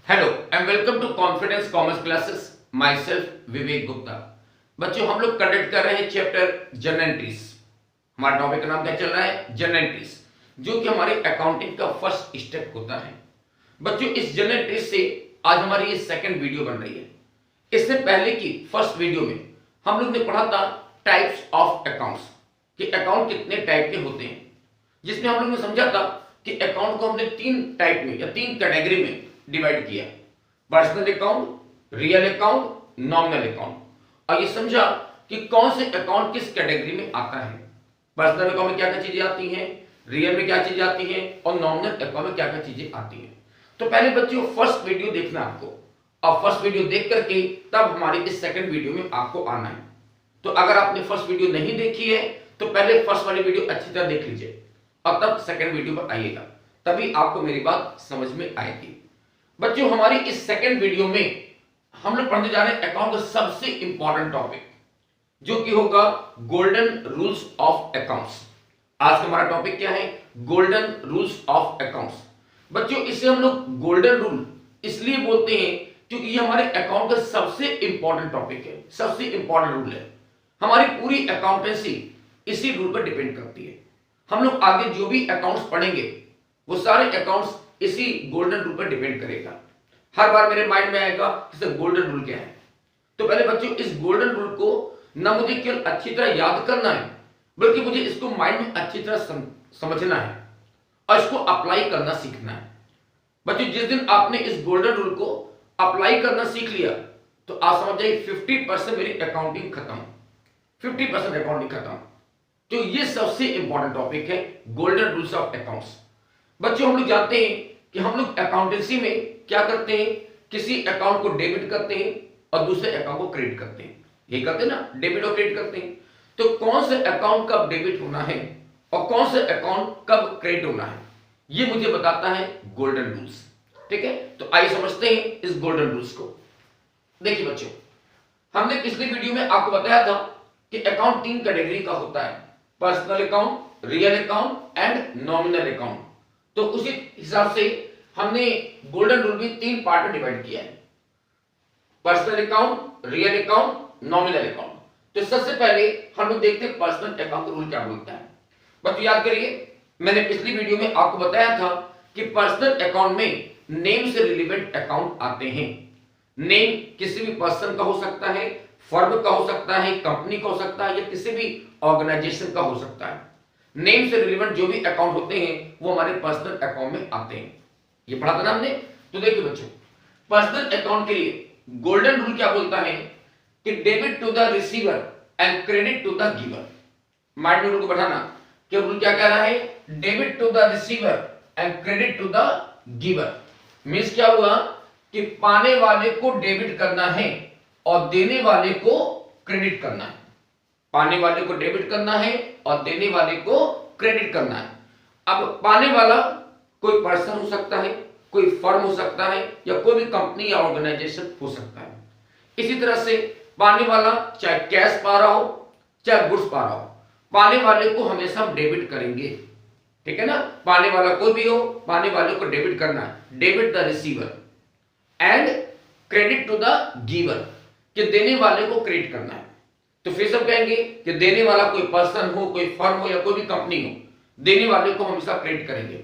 Hello and welcome to confidence commerce classes. Myself Vivek Gupta. बच्चों, हम लोग कंडक्ट कर रहे हैं चैप्टर जर्नल एंट्रीज। हमारा टॉपिक का नाम क्या चल रहा है? जर्नल एंट्रीज, जो कि हमारे अकाउंटिंग का फर्स्ट स्टेप होता है। बच्चों, इस जर्नल एंट्रीज से आज हमारी ये सेकंड वीडियो बन रही है। इससे पहले की फर्स्ट वीडियो में हम लोग ने पढ़ा था टाइप्स ऑफ अकाउंट्स, कि अकाउंट कितने टाइप के होते हैं, जिसमें हम लोग ने समझा था कि अकाउंट को हमने तीन टाइप में या तीन कैटेगरी में डिवाइड किया। Personal account, real account, nominal account. और ये समझा कि कौन से अकाउंट किस कैटेगरी में आता है। पर्सनल अकाउंट में क्या क्या चीजें आती हैं, रियल में क्या चीजें आती हैं, और नॉमिनल अकाउंट में क्या क्या चीजें आती हैं। तो पहले बच्चों फर्स्ट वीडियो देखना आपको, और फर्स्ट वीडियो देख करके तब हमारी इस सेकंड वीडियो में आपको आना है। तो अगर आपने फर्स्ट वीडियो नहीं देखी है तो पहले फर्स्ट वाली वीडियो अच्छी तरह देख लीजिए और तब सेकंड वीडियो पर आइएगा, तभी आपको मेरी बात समझ में आएगी। बच्चों, हमारी इस सेकंड वीडियो में हम लोग पढ़ने जा रहे हैं अकाउंट का सबसे इंपॉर्टेंट टॉपिक, जो कि होगा गोल्डन रूल्स ऑफ अकाउंट्स। आज का हमारा टॉपिक क्या है? Golden rules of accounts. बच्चों, इसे हम लोग गोल्डन रूल इसलिए बोलते हैं क्योंकि ये हमारे अकाउंट का सबसे इंपॉर्टेंट टॉपिक है, सबसे इंपॉर्टेंट रूल है। हमारी पूरी अकाउंटेंसी इसी रूल पर डिपेंड करती है। हम लोग आगे जो भी अकाउंट्स पढ़ेंगे वो सारे अकाउंट्स इसी गोल्डन रूल पर डिपेंड करेगा। हर बार मेरे माइंड में आएगा कि गोल्डन रूल क्या है। तो पहले बच्चों इस गोल्डन रूल को न मुझे केवल अच्छी तरह याद करना है, बल्कि मुझे इसको माइंड में अच्छी तरह समझना है और इसको अप्लाई करना सीखना है। बच्चों, जिस दिन आपने इस गोल्डन रूल को अप्लाई करना सीख लिया तो आप समझ जाइए 50% मेरी अकाउंटिंग खत्म, 50% अकाउंटिंग खत्म। तो ये सबसे इंपॉर्टेंट टॉपिक है, गोल्डन रूल्स ऑफ अकाउंट्स। बच्चों, हम लोग जानते हैं कि हम लोग अकाउंटेंसी में क्या करते हैं, किसी अकाउंट को डेबिट करते हैं और दूसरे अकाउंट को क्रेडिट करते हैं। यही करते हैं ना, डेबिट और क्रेडिट करते हैं। तो कौन से अकाउंट कब डेबिट होना है और कौन से अकाउंट कब क्रेडिट होना है, ये मुझे बताता है गोल्डन रूल्स। ठीक है, तो आइए समझते हैं इस गोल्डन रूल्स को। देखिए बच्चों, हमने पिछली वीडियो में आपको बताया था कि अकाउंट तीन कैटेगरी का होता है, personal account, real account and nominal account. तो उसी हिसाब से हमने गोल्डन रूल भी तीन पार्ट में डिवाइड किया है, personal account, real account, nominal account. तो सबसे पहले हम लोग देखते हैं पर्सनल अकाउंट का रूल क्या बोलता है। बच्चों याद करिए, मैंने पिछली वीडियो में आपको बताया था कि पर्सनल अकाउंट में नेम से रिलेवेंट अकाउंट आते हैं। नेम किसी भी पर्सन का हो सकता है, फर्म का हो सकता है, कंपनी का हो सकता है, या किसी भी ऑर्गेनाइजेशन का हो सकता है। नेम से रिलेवेंट जो भी अकाउंट होते हैं वो हमारे पर्सनल अकाउंट में आते हैं। ये पढ़ा था ना हमने। तो देखिए बच्चों, पर्सनल अकाउंट के लिए गोल्डन रूल क्या बोलता है कि debit to the receiver and credit to the giver. Mind में रूल को बढ़ाना कि रूल क्या कह रहा है, debit to the receiver and credit to the giver. Means क्या हुआ कि पाने वाले को डेबिट करना है और देने वाले को क्रेडिट करना है। पाने वाले को डेबिट करना है और देने वाले को क्रेडिट करना है। अब पाने वाला कोई पर्सन हो सकता है, कोई फर्म हो सकता है, या कोई भी कंपनी या ऑर्गेनाइजेशन हो सकता है। इसी तरह से पाने वाला चाहे कैश पा रहा हो चाहे गुड्स पा रहा हो, पाने वाले को हमेशा हम डेबिट करेंगे। ठीक है ना, पाने वाला कोई भी हो, पाने वाले को डेबिट करना है, debit the receiver and credit to the giver, कि देने वाले को क्रेडिट करना है। तो फिर सब कहेंगे कि देने वाला कोई पर्सन हो, कोई फर्म हो, या कोई भी कंपनी हो, देने वाले को हमेशा क्रेडिट करेंगे।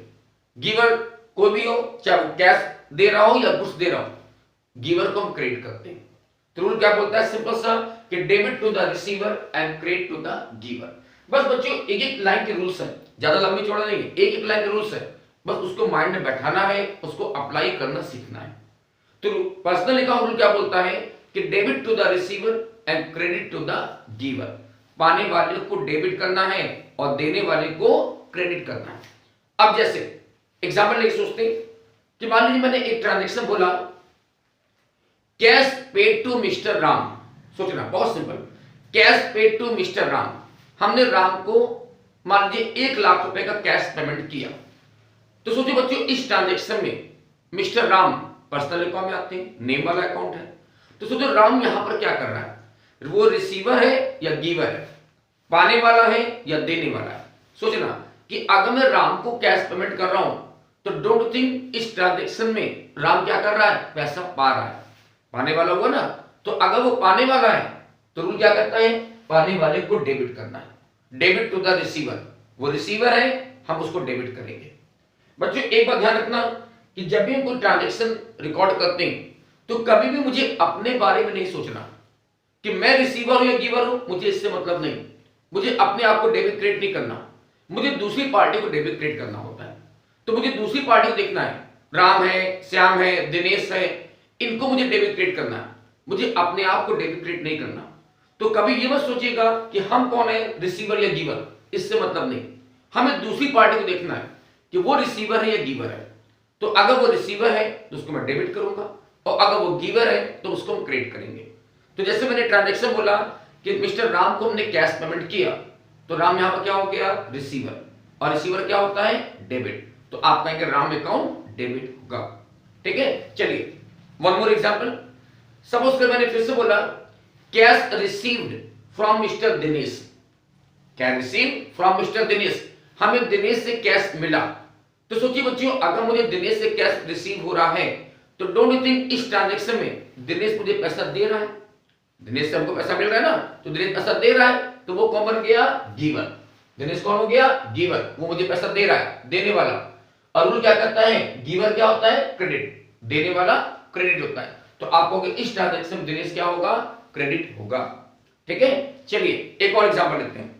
गिवर कोई भी हो, चाहे वो कैश दे रहा हो या गुड्स दे रहा हो, गिवर को हम क्रेडिट करते हैं। तो रूल क्या बोलता है, सिंपल सा, कि debit to the receiver and credit to the giver. बस बच्चों एक एक लाइन के रूल्स है, ज्यादा लंबी चौड़ा नहीं है, एक एक लाइन के रूल्स है, बस उसको माइंड में बैठाना है, उसको अप्लाई करना सीखना है। तो पर्सनल अकाउंट रूल क्या बोलता है कि debit to the receiver and credit to the giver. पाने वाले को डेबिट करना है और देने वाले को क्रेडिट करना है। अब जैसे एग्जाम्पल लेके सोचते हैं कि मान लीजिए मैंने एक ट्रांजेक्शन बोला, cash paid to mister Ram. सोचना बहुत simple, cash paid to mister Ram. हमने राम को मान लीजिए 1 लाख रुपए का कैश पेमेंट किया। तो सोचिए बच्चों, इस ट्रांजेक्शन में मिस्टर राम पर्सनल अकाउंट में आते हैं, नेम वाला अकाउंट है। तो सोचो राम यहां पर क्या कर रहा है, वो रिसीवर है या गिवर है, पाने वाला है या देने वाला है। सोचना कि अगर मैं राम को कैश पेमेंट कर रहा हूं तो डोंट थिंक इस ट्रांजेक्शन में राम क्या कर रहा है, पैसा पा रहा है, पाने वाला हुआ ना। तो अगर वो पाने वाला है तो रूल क्या कहता है, पाने वाले को डेबिट करना है, डेबिट टू द रिसीवर। वो रिसीवर है, हम उसको डेबिट करेंगे। बच्चों एक बात ध्यान रखना कि जब भी हम कोई ट्रांजेक्शन रिकॉर्ड करते हैं तो कभी भी मुझे अपने बारे में नहीं सोचना कि मैं रिसीवर हूं या गिवर हूं, मुझे इससे मतलब नहीं। मुझे अपने आप को डेबिट क्रेडिट नहीं करना, मुझे दूसरी पार्टी को डेबिट क्रेडिट करना होता है। तो मुझे दूसरी पार्टी को देखना है, राम है, श्याम है, दिनेश है, इनको मुझे डेबिट क्रेडिट करना है, मुझे अपने आप को डेबिट क्रेडिट नहीं करना। तो कभी ये मत सोचिएगा कि हम कौन है, रिसीवर या गिवर, इससे मतलब नहीं। हमें दूसरी पार्टी को देखना है कि वो रिसीवर है या गिवर है। तो अगर वो रिसीवर है तो उसको मैं डेबिट करूंगा, और अगर वो गिवर है तो उसको हम क्रेडिट करेंगे। तो जैसे मैंने ट्रांजैक्शन बोला कि मिस्टर राम को हमने कैश पेमेंट किया, तो राम यहां पर क्या हो गया, रिसीवर, और रिसीवर क्या होता है, डेबिट। तो आप कहेंगे राम अकाउंट डेबिट होगा। ठीक है, चलिए वन मोर एग्जांपल। सपोज कर मैंने फिर से बोला cash received from mister Dinesh, cash received from mister Dinesh, हमें दिनेश से कैश मिला। तो सोचिए बच्चों, अगर मुझे दिनेश से कैश रिसीव हो रहा है तो डोंट यू थिंक इस ट्रांजैक्शन में दिनेश मुझे पैसा दे रहा है, दिनेश से हमको पैसा मिल रहा है ना, तो दिनेश पैसा दे रहा है, तो वो कौन बन गया, गिवर। दिनेश कौन हो गया, गिवर, वो मुझे पैसा दे रहा है, देने वाला। और रूल क्या कहता है, गिवर क्या होता है, क्रेडिट, देने वाला क्रेडिट होता है। तो आप कहोगे इस ट्रांजैक्शन में दिनेश क्या होगा, क्रेडिट होगा। ठीक है, चलिए एक और एग्जांपल लेते हैं।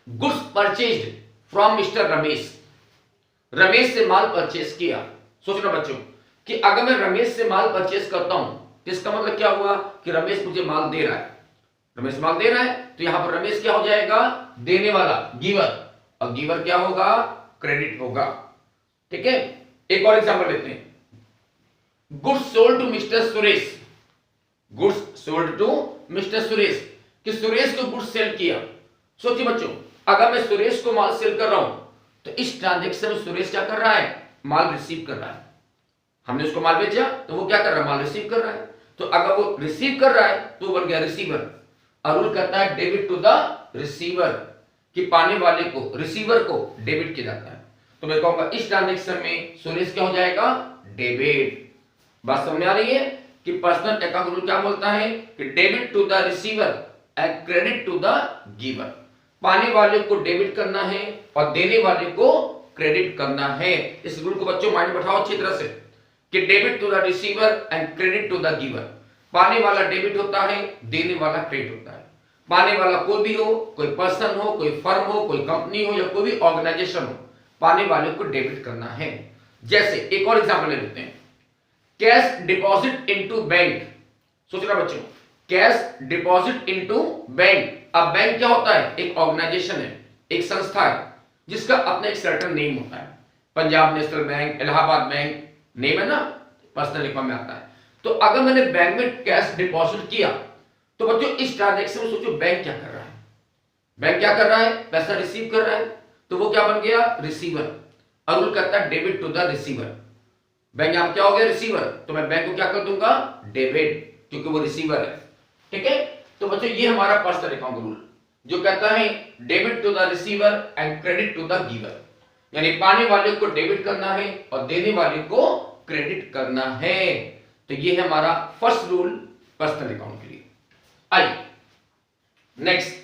Goods purchased from mister Ramesh, Ramesh से माल परचेज किया। सोचना बच्चों कि अगर मैं रमेश से माल परचेज करता हूं तो इसका मतलब क्या हुआ कि रमेश मुझे माल दे रहा है, रमेश माल दे रहा है, तो यहां पर रमेश क्या हो जाएगा, देने वाला, गिवर, और गिवर क्या होगा, क्रेडिट होगा। ठीक है, एक और एग्जांपल लेते हैं। Goods sold to mister Suresh, goods sold to mister Suresh, कि सुरेश को गुड्स सेल किया। सोचिए बच्चों, अगर मैं सुरेश को माल सेल कर रहा हूं तो इस ट्रांजैक्शन में सुरेश क्या कर रहा है, माल रिसीव कर रहा है। हमने उसको माल बेचा तो वो क्या कर रहा है, माल रिसीव कर रहा है। तो अगर वो रिसीव कर रहा है तो वो बन गया रिसीवर। और रूल कहता है डेबिट टू द रिसीवर, कि पाने वाले को, रिसीवर को डेबिट किया जाता है। तो मैं कहूंगा इस ट्रांजैक्शन में सुरेश क्या हो जाएगा, डेबिट। बात समझ आ रही है कि पर्सनल अकाउंट रूल क्या बोलता है कि debit to the receiver and credit to the giver. पाने वाले को डेबिट करना है और देने वाले को क्रेडिट करना है। इस रूल को बच्चों माइंड में बैठाओ अच्छी तरह से कि debit to the receiver and credit to the giver. पाने वाला डेबिट होता है, देने वाला क्रेडिट होता है। पाने वाला कोई भी हो, कोई पर्सन हो, कोई फर्म हो, कोई कंपनी हो, या कोई भी ऑर्गेनाइजेशन हो, पाने वाले को डेबिट करना है। जैसे एक और एग्जांपल ले लेते हैं, कैश डिपॉजिट इनटू बैंक। सोचना बच्चों, कैश डिपॉजिट इनटू बैंक। अब बैंक क्या होता है, एक ऑर्गेनाइजेशन है, एक संस्था है जिसका अपना एक सर्टेन नेम होता है। Punjab national bank, Allahabad bank, name है ना, पर्सनल अकाउंट में आता है। तो अगर मैंने बैंक में कैश डिपॉजिट किया तो बच्चों इस ट्रांजैक्शन में सोचो बैंक क्या कर रहा है, बैंक क्या कर रहा है, पैसा रिसीव कर रहा है, तो वो क्या बन गया, रिसीवर। और रूल कहता है debit to the receiver. Bank यहां क्या हो गया, रिसीवर, तो मैं बैंक को क्या कर दूंगा, डेबिट, क्योंकि वो रिसीवर है। ठीक है, तो बच्चों ये हमारा पर्सनल अकाउंट रूल जो कहता है debit to the receiver and credit to the giver, यानी पाने वाले को डेबिट करना है और देने वाले को क्रेडिट करना है। तो ये है हमारा फर्स्ट रूल पर्सनल अकाउंट के लिए। आइए नेक्स्ट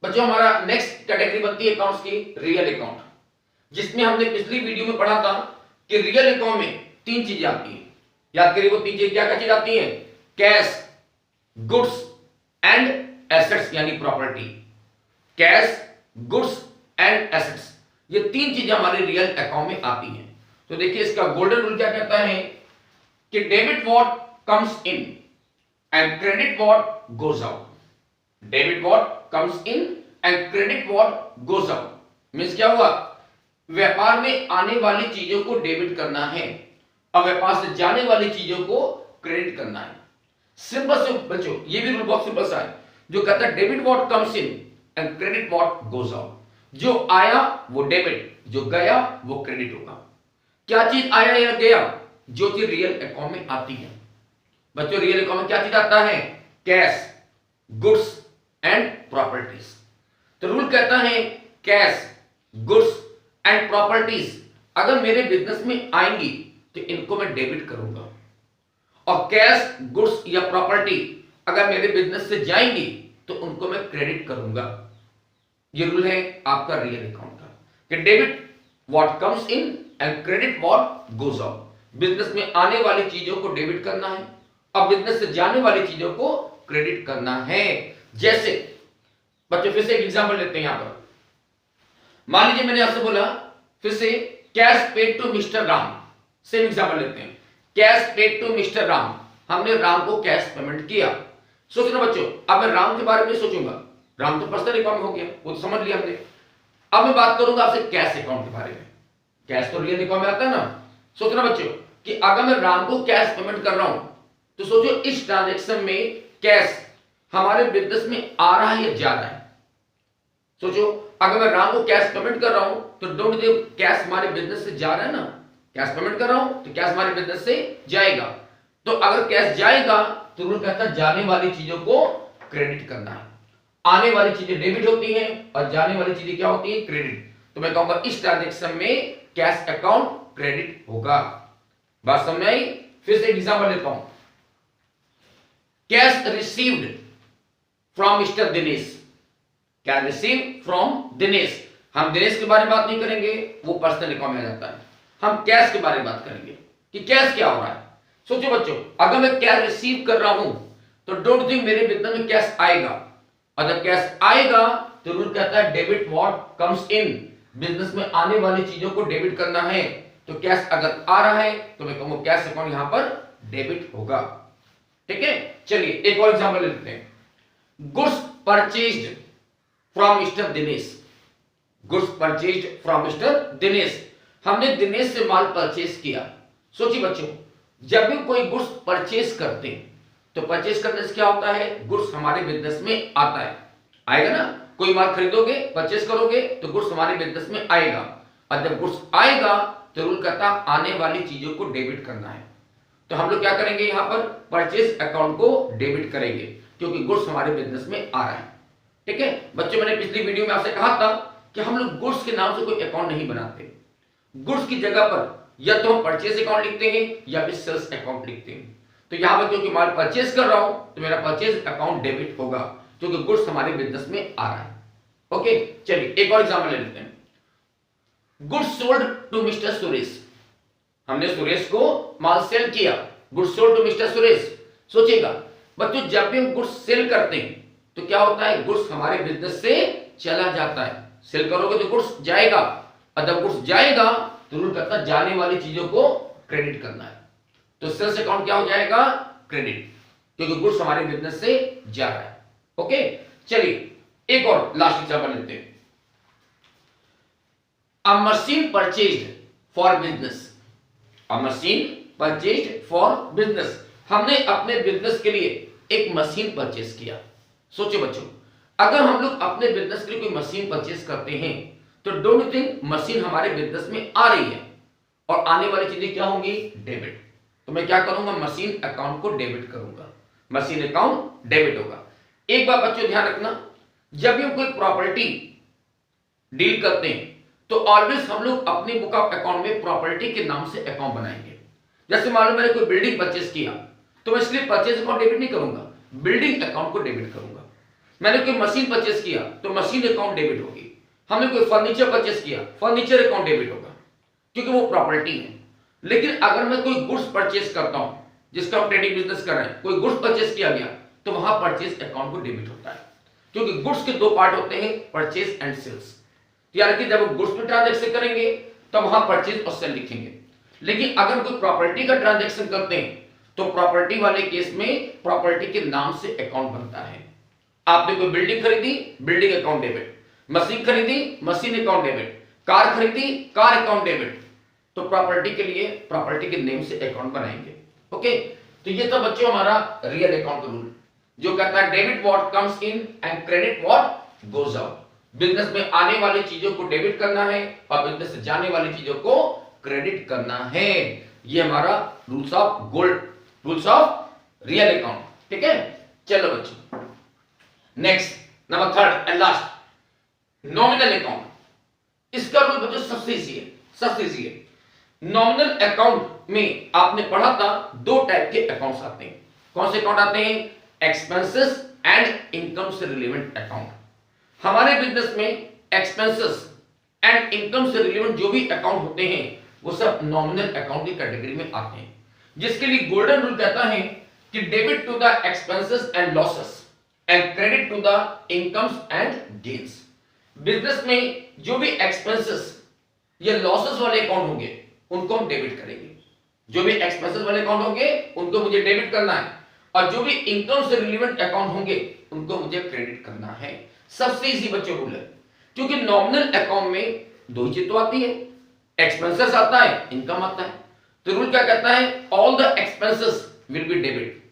बच्चों, हमारा नेक्स्ट कैटेगरी बनती है अकाउंट्स की, रियल अकाउंट, जिसमें हमने पिछली वीडियो में पढ़ा था कि रियल अकाउंट में तीन चीजें आती हैं। याद करिए वो तीन चीजें क्या क्या चीज आती हैं, कैश, गुड्स एंड एसेट्स, यानी property. Cash, goods and assets, ये तीन चीजें हमारे रियल अकाउंट में आती हैं। तो देखिए इसका गोल्डन रूल क्या कहता है कि debit what comes in and credit what goes out. Debit what comes in and credit what goes out means क्या हुआ, व्यापार में आने वाली चीजों को डेबिट करना है और व्यापार से जाने वाली चीजों को क्रेडिट करना है। सिंपल से बच्चों ये भी रूल बहुत सिंपल सा है जो कहता है debit what comes in and credit what goes out. जो आया वो डेबिट, जो गया वो क्रेडिट होगा। क्या चीज आया या गया, जो चीज रियल अकाउंट में आती है। बच्चों रियल अकाउंट में क्या चीज आता है, कैश, गुड्स एंड प्रॉपर्टीज। तो रूल कहता है कैश, गुड्स एंड प्रॉपर्टीज अगर मेरे बिजनेस में आएंगी तो इनको मैं डेबिट करूंगा, और कैश, गुड्स या प्रॉपर्टी अगर मेरे बिजनेस से जाएंगी तो उनको मैं क्रेडिट करूंगा। ये रूल है आपका रियल अकाउंट का कि debit what comes in and credit what goes out. Business में आने वाली चीजों को डेबिट करना है और बिजनेस से जाने वाली चीजों को क्रेडिट करना है। जैसे बच्चों फिर से एक एग्जांपल लेते हैं यहां पर। मान लीजिए मैंने आपसे बोला फिर से cash paid to mister Ram, same example लेते हैं। Cash paid to mister Ram, हमने राम को कैश पेमेंट किया। सोचना बच्चों, अब मैं राम के बारे में सोचूंगा, राम तो पर्सनल अकाउंट हो गया, वो तो समझ लिया हमने। अब मैं बात करूंगा आपसे कैश अकाउंट के बारे में। कैश तो रियल अकाउंट में आता है ना। सोचना बच्चों कि अगर मैं राम को कैश पेमेंट कर रहा हूं तो सोचो इस ट्रांजैक्शन में कैश हमारे बिजनेस में आ रहा है या जा रहा है। सोचो अगर मैं राम को कैश पेमेंट कर रहा हूं तो डोंट थिंक कैश हमारे बिजनेस से जा रहा है ना। कैश पेमेंट कर रहा हूं तो कैश हमारे बिजनेस से जाएगा। तो अगर कैश जाएगा तो रूल कहता है जाने वाली चीजों को क्रेडिट करना है। आने वाली चीजें डेबिट होती हैं और जाने वाली चीजें क्या होती हैं, क्रेडिट। तो मैं कहूंगा इस ट्रांजैक्शन में कैश अकाउंट क्रेडिट होगा। बात समझ आई? फिर से एग्जांपल लेता हूं। Cash received from mister Dinesh. Cash received from Dinesh. हम दिनेश के बारे में बात नहीं करेंगे, वो पर्सनल अकाउंट में आ जाता है। हम कैश के बारे में बात करेंगे कि कैश क्या हो रहा है। सोचो बच्चों, अगर मैं कैश रिसीव कर रहा हूं तो डोंट थिंक मेरे बिजनेस में कैश आएगा, और जब कैश आएगा तो रूल कहता है debit what comes in. Business में आने वाली चीजों को डेबिट करना है। तो कैश अगर आ रहा है तो मैं कहूंगा कैश अकाउंट यहां पर डेबिट होगा। ठीक है, चलिए एक और एग्जांपल लेते हैं। Goods purchased from mister Dinesh. Goods purchased from mister Dinesh, हमने दिनेश से माल परचेज किया। सोचिए बच्चों, जब भी कोई गुड्स परचेज करते हैं तो परचेज करने से क्या होता है, गुड्स हमारे बिजनेस में आता है, आएगा ना। कोई माल खरीदोगे, परचेज करोगे तो गुड्स हमारे बिजनेस में आएगा, और जब गुड्स आएगा तो रूल कहता आने वाली चीजों को डेबिट करना है। तो हम लोग क्या करेंगे, यहां पर परचेज अकाउंट को डेबिट करेंगे क्योंकि गुड्स हमारे बिजनेस में आ रहा है। ठीक है बच्चों, मैंने पिछली वीडियो में आपसे कहा था कि हम लोग गुड्स के नाम से कोई अकाउंट नहीं बनाते। गुड्स की जगह पर या तो हम परचेज अकाउंट लिखते हैं या फिर सेल्स अकाउंट लिखते हैं। तो यहां पर क्योंकि माल परचेज कर रहा हूं तो मेरा परचेज अकाउंट डेबिट होगा क्योंकि गुड्स हमारे बिजनेस में आ रहा है। ओके, चलिए एक और एग्जांपल ले लेते हैं। Goods sold to mister Suresh. हमने सुरेश को माल सेल किया। Goods sold to mister Suresh. सोचिएगा बच्चों, जब भी हम गुड्स सेल करते हैं तो क्या होता है, गुड्स हमारे बिजनेस से चला जाता है। सेल करोगे तो गुड्स जाएगा, और जब गुड्स जाएगा तो रूल कहता है जाने वाली चीजों को क्रेडिट करना है। तो सेल्स अकाउंट क्या हो जाएगा, क्रेडिट, क्योंकि गुड्स हमारे बिजनेस से जा रहा है। ओके, चलिए एक और लास्ट एग्जांपल लेते हैं। अ machine purchased for business. A machine purchased for business, हमने अपने बिजनेस के लिए एक मशीन परचेज किया। सोचिए बच्चों, अगर हम लोग अपने बिजनेस के लिए कोई मशीन परचेज करते हैं तो डोंट थिंक मशीन हमारे बिजनेस में आ रही है और आने वाली चीजें क्या होंगी, डेबिट। तो मैं क्या करूंगा, मशीन अकाउंट को डेबिट करूंगा। मशीन अकाउंट डेबिट होगा। एक बात बच्चों ध्यान रखना, जब भी हम कोई प्रॉपर्टी डील करते हैं तो ऑलवेज हम लोग अपनी बुक ऑफ अकाउंट में प्रॉपर्टी के नाम से अकाउंट बनाएंगे। जैसे मान लो मैंने कोई बिल्डिंग परचेज किया तो मैं इसलिए परचेज अकाउंट डेबिट नहीं करूंगा, बिल्डिंग अकाउंट को डेबिट करूंगा। मैंने कोई मशीन परचेज किया तो मशीन अकाउंट डेबिट होगी। हमने कोई फर्नीचर परचेज किया, फर्नीचर अकाउंट डेबिट होगा क्योंकि वो प्रॉपर्टी है। लेकिन अगर मैं कोई गुड्स परचेज करता हूं, जिसका हम ट्रेडिंग बिजनेस कर रहे हैं, कोई गुड्स परचेज किया गया तो वहां परचेज अकाउंट को डेबिट होता है, क्योंकि गुड्स के दो पार्ट होते हैं, परचेज एंड सेल्स। यानी कि जब गुड्स में ट्रांजैक्शन करेंगे तो वहां परचेज और सेल लिखेंगे। लेकिन अगर कोई प्रॉपर्टी का ट्रांजैक्शन करते हैं तो प्रॉपर्टी वाले केस में प्रॉपर्टी के नाम से अकाउंट बनता है। आपने कोई बिल्डिंग खरीदी, बिल्डिंग अकाउंट डेबिट, मशीन खरीदी, मशीन अकाउंट डेबिट, कार खरीदी, कार अकाउंट डेबिट। तो प्रॉपर्टी के लिए प्रॉपर्टी के नेम से अकाउंट बनाएंगे। ओके, तो ये था बच्चों हमारा रियल अकाउंट का रूल, जो कहता है debit what comes in and credit what goes out. Business में आने वाली चीजों को डेबिट करना है और बिजनेस से जाने वाली चीजों को क्रेडिट करना है। ये हमारा rules of gold, rules of real account. ठीक है, चलो बच्चों next, number third and last, nominal account. इसका रूल बच्चों सबसे इजी है, सबसे इजी है। नॉमिनल अकाउंट में आपने पढ़ा था दो टाइप के अकाउंट्स आते हैं। कौन से अकाउंट आते हैं? एक्सपेंसेस एंड इनकम से रिलेवेंट अकाउंट। हमारे बिजनेस में एक्सपेंसेस एंड इनकम से रिलेवेंट जो भी अकाउंट होते हैं वो सब नॉमिनल अकाउंट की कैटेगरी में आते हैं, जिसके लिए गोल्डन रूल कहता है कि debit to the expenses and losses and credit to the incomes and gains. Business में जो भी एक्सपेंसेस या लॉसेस वाले अकाउंट होंगे उनको हम डेबिट करेंगे। जो भी एक्सपेंसेस वाले अकाउंट होंगे उनको मुझे डेबिट करना है, और जो भी इनकम से रिलेवेंट अकाउंट होंगे उनको मुझे क्रेडिट करना है। सबसे इजी बच्चों रूल है, क्योंकि नॉमिनल अकाउंट में दो चीज तो आती है, एक्सपेंसेस आता है, इनकम आता है। तो रूल क्या कहता है? All the expenses will be debit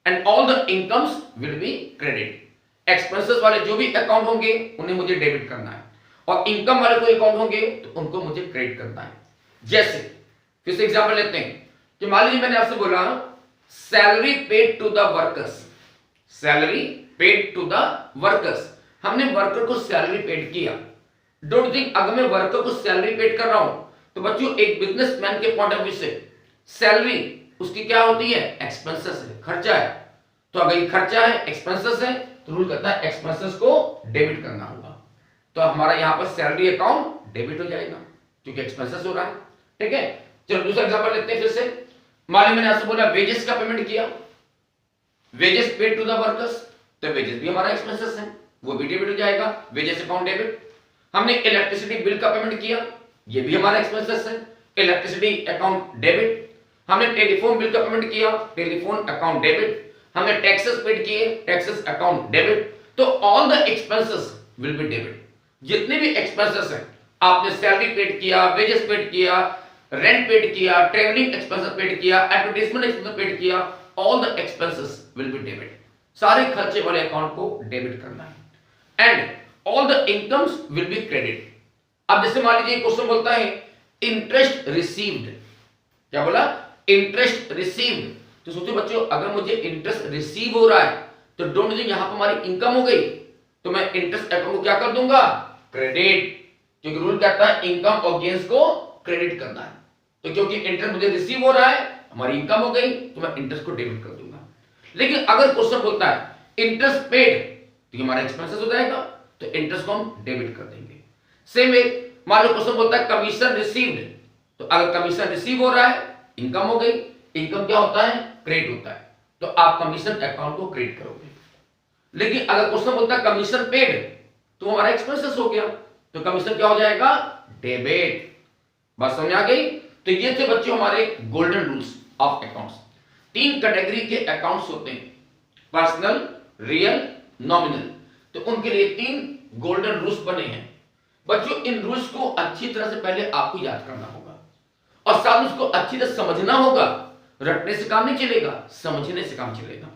and all the incomes will be credit. Expenses वाले जो भी अकाउंट होंगे उन्हें मुझे डेबिट करना है, और इनकम वाले कोई अकाउंट होंगे तो उनको मुझे क्रेडिट करना है। जैसे फिर से एग्जांपल लेते हैं कि मान लीजिए मैंने आपसे बोला salary paid to the workers, salary paid to the workers, हमने वर्कर को सैलरी पेड किया। डोंट थिंक अगर मैं वर्कर को सैलरी पेड कर रहा हूं तो बच्चों एक बिजनेसमैन के पॉइंट ऑफ व्यू से सैलरी उसकी क्या होती है? एक्सपेंसेस है, खर्चा है। तो अगर ये खर्चा है, एक्सपेंसेस है, तो रूल कहता है एक्सपेंसेस को डेबिट करना होगा। तो हमारा यहां पर सैलरी अकाउंट डेबिट हो जाएगा क्योंकि एक्सपेंसेस हो रहा है। ठीक है, चलो दूसरा एग्जांपल लेते हैं। फिर से मान लीजिए मैंने आपसे बोला वेजेस का पेमेंट किया, wages paid to the workers, तो वेजेस भी हमारा एक्सपेंसेस है, वो भी डेबिट हो जाएगा, वेजेस अकाउंट डेबिट। हमने इलेक्ट्रिसिटी बिल का पेमेंट किया, ये भी हमारा एक्सपेंसेस है, इलेक्ट्रिसिटी अकाउंट डेबिट। हमने टेलीफोन बिल का पेमेंट किया, टेलीफोन अकाउंट डेबिट। हमने टैक्सेस पेड किए, टैक्सेस अकाउंट डेबिट। तो all the expenses will be debit. जितने भी एक्सपेंसेस हैं, आपने सैलरी पेड किया, वेजेस पेड किया, रेंट पेड किया, ट्रैवलिंग एक्सपेंसेस पेड किया, एडवर्टाइजमेंट एक्सपेंसेस पेड किया, all the expenses will be debit. सारे खर्चे वाले अकाउंट को डेबिट करना है and all the incomes will be credit. अब जैसे मान लीजिए क्वेश्चन बोलता है इंटरेस्ट रिसीव्ड, क्या बोला? Interest received. तो सोचो बच्चों अगर मुझे इंटरेस्ट रिसीव हो रहा है तो डोंट थिंक यहां पर हमारी इनकम हो गई, तो मैं इंटरेस्ट अकाउंट को क्या कर दूंगा? क्रेडिट, क्योंकि रूल कहता है इनकम और गेन्स को क्रेडिट करना है। तो क्योंकि इंटरेस्ट मुझे रिसीव हो रहा है, हमारी इनकम हो गई, तो मैं इंटरेस्ट को डेबिट कर दूंगा। लेकिन अगर क्वेश्चन बोलता है इंटरेस्ट पेड, तो हमारा एक्सपेंसेस हो जाएगा, तो इंटरेस्ट को हम डेबिट कर देंगे। सेम वे मान लो क्वेश्चन बोलता है कमीशन रिसीव्ड, तो अगर कमीशन रिसीव हो रहा है, इनकम हो गई, इनकम क्या होता है? क्रेडिट होता है, तो आप कमीशन अकाउंट को क्रेडिट करोगे। लेकिन अगर क्वेश्चन बोलता है कमीशन पेड, तो हमारा एक्सपेंसेस हो गया, तो कमीशन क्या हो जाएगा? डेबिट। बात समझ आ गई? तो ये थे बच्चों हमारे गोल्डन रूल्स ऑफ अकाउंट्स। तीन कैटेगरी के अकाउंट्स होते हैं, पर्सनल, रियल, नॉमिनल। तो उनके लिए तीन गोल्डन रूल्स बने हैं। बच्चों इन रूल्स को अच्छी तरह से पहले आपको याद करना होगा और साथ उसको अच्छी तरह समझना होगा। रटने से काम नहीं चलेगा, समझने से काम चलेगा।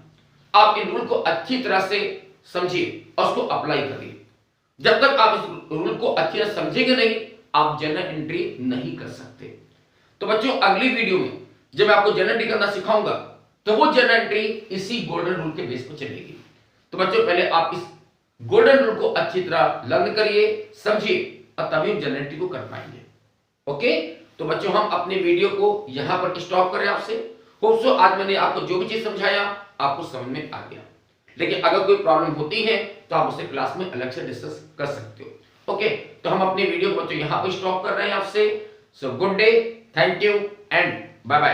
आप इन रूल को अच्छी तरह से समझिए और उसको अप्लाई करिए। जब तक आप इस रूल को अच्छी तरह समझेंगे नहीं, आप जनरल एंट्री नहीं कर सकते। तो बच्चों अगली वीडियो में जब मैं आपको जनरल एंट्री करना सिखाऊंगा तो वो जनरल एंट्री इसी गोल्डन रूल के बेस पर चलेगी। तो बच्चों पहले आप इस गोल्डन रूल को अच्छी तरह लर्न करिए, समझिए, और तभी हम जनरल एंट्री को कर पाएंगे। ओके, तो बच्चों हम अपने वीडियो को यहां पर स्टॉप करें। आपसे होप सो आज मैंने आपको जो भी चीज समझाया आपको समझ में आ गया। लेकिन अगर कोई प्रॉब्लम होती है तो आप उसे क्लास में अलग से डिस्कस कर सकते हो। ओके, तो हम अपने वीडियो को बच्चों यहां पर स्टॉप कर रहे हैं आपसे। So good day, thank you and bye bye.